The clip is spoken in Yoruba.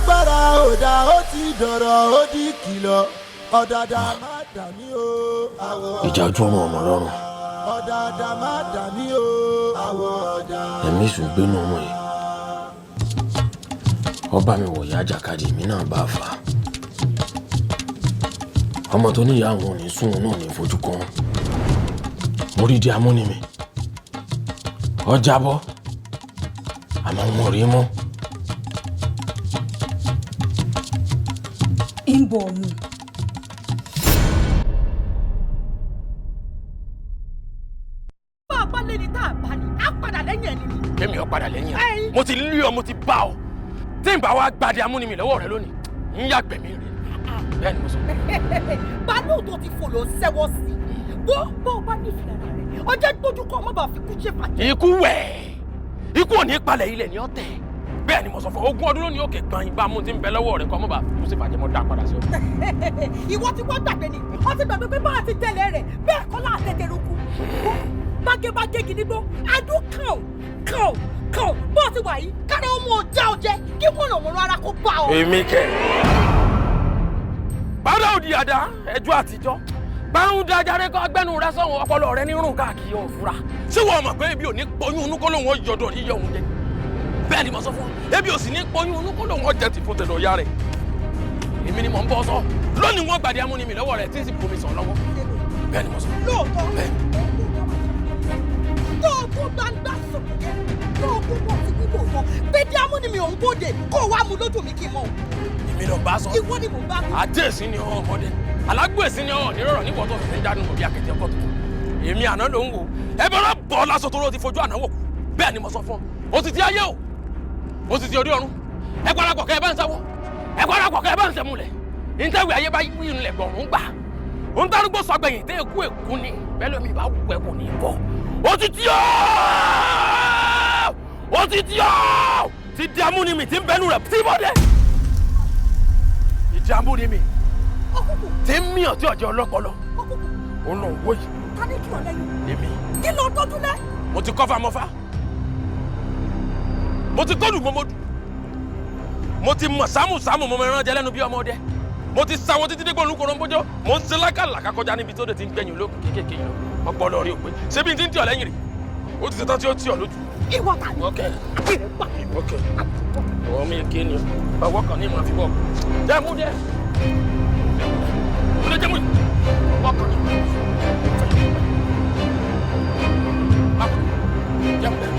alágbára òdà ó ti dọ̀rọ̀ ó di kìlọ̀ ọ̀dàdà má dà mí o. ìjà ojú ọmọ ọmọ lọ́rùn. ọ̀dàdà má dà mí o. àwọ̀ ọ̀dà. ẹ̀mí ìṣùgbénu ọmọ yìí ọba mi wọ̀ ya àjàkadì mi náà bá fà á. ọmọ tó níyà àwọn ò ní sún òun náà ní fojú kan mo rí di amúnimì ọjà bọ́ àmọ́ wọn rí mọ́. ń bọ̀ mu. bá a bá lé ní tá a bá ní á padà lẹ́yìn ẹni ni. kémi ò padà lẹ́yìn ẹ̀ mo ti lé ọ mo ti bá ọ tí n bá wa gbadé amúnimì lọ́wọ́ rẹ lónìí ń yàgbẹ́ mi rẹ bẹ́ẹ̀ ni mo sọ. bàálù tó ti fò ló ń ṣẹ́wọ́ sí i bó o bá ní ìfìlà rẹ ọjọ́ gbójú kọ́ ọmọ bá fi kú ṣe fàjẹ́. ikú wẹ̀ ikú ò ní palẹ̀ ilẹ̀ ní ọ̀tẹ̀ bẹ́ẹ̀ ni mo sọ fún ọ 20 ọdún lónìí òkè gbọ̀n ìgbà mú ti ń bẹ lọ́wọ́ rẹ kọ́ ọmọ bá fi kú ṣe fàjẹ́ mọ́ dá padà sí ọ. ìwọ tí wọ́n gbàgbé ni wọ́n ti gbàgbé pé bá a ti tẹ̀lé rẹ̀ bẹ́ẹ̀ kọ́ láà tètè rúkú bágébágé gidigbó adún kàn bó o ti wà yìí kára ọmọ ọjà ọjẹ kí wọ́n ràn wọ́n rárá kó bá ọ. èmi kẹ bàdà òdì àdá ẹjọ́ àtijọ́ báwọn dájáde kọ agbẹnu rẹ sọhùn ọpọlọ rẹ ní rún káàkiri òfurá ṣé wọn mọ̀ pé ebi ò ní pọyún inú kó lóun ọjọdọ yíyọ òun jẹ bẹ́ẹ̀ ni mo sọ fún ọ ebi ò sì ní pọyún inú kó lóun ọjẹ ti fún tẹlẹ ọyá rẹ èmi ni mò ń bọ sọ lónìí wọn gbàdé amúnimì lọ́wọ́ rẹ tí ń sì bomi sàn lọ́wọ́ bẹ́ẹ̀ ni mo sọ. lóòótọ́ bẹ́ẹ̀ tó o kó gbangba sọ̀kẹ́ tó o kó bọ̀ sí gbígbó kan gbèdé amúnimì òun bóde kó o wá mu lójú mi kí n mọ̀ o. èmi lọ bá sọ. ìwọ ni mò ń bá mi. àdéhùn ni ọmọdé alágbèsí ni ọ nírọ̀rọ̀ níwọ̀ tó fi ń jáde nù bí akẹ́tẹ́ ọkọ̀ tó èmi àná ló ń wò ẹ bọ́lá bọ́ lásán tó ló ti fojú àná wò bẹ́ẹ̀ ni mo sọ fún ọ ó ti ti ayé o ó ti ti orí ọ̀run ẹ parapọ̀ kẹ́ ẹ bá ń sáwọ́ ẹ parapọ̀ kẹ́ ẹ bá ń sẹ́mulẹ̀ ìtẹ́wé ayé bá yí ilẹ̀ gbọ̀rún gbà ó ń darúgbó sọgbẹ̀yìn tẹ́ èkú èkú ni bẹ́ẹ̀ lómi bá wù ẹ́ kò ní bọ̀ ó ti ti ọ́ ó ti ti ọ́ ti di amúnimì tí ń bẹnu rẹ̀ tí bọ́dẹ̀ ìdí amúnimì tí ń mìíràn tí ọjọ́ ọlọ́pọlọ ó lọ wó yìí. ká ní kí ọ lẹ́yìn. èmi. kí ló tọ́jú lẹ́. mo ti kọ́fà mọ́fà mo ti kọ́dù mọ́mọ́dù mo ti mọ̀ sámùsámù mọ́mọ́ ẹran jẹ lẹ́nu bí ọmọdé mo ti sáwọn títí dégbò olùkọ́ rọ́nbọ́jọ́ mo ń ṣe lákàlàkà kọjá níbi tó dé ti ń gbẹ̀yìn olókùn kéékèèké yìí wọ́n gbọ́ lọ rí òpin ṣé bí n ti ń tì ọ́ lẹ́yìn rè ó ti ṣetán tí ó tì ọ́ lójú. ìwọ ta ni. ok ìrè pa. ok ọwọ́ mi kí ni ọwọ́ kan ní ìmọ̀ àfi bọ̀ jẹ́ mú jẹ́ mú jẹ́ mú ọwọ́ kan ní ìmọ̀ àfi bọ̀ jẹ́ mú jẹ́.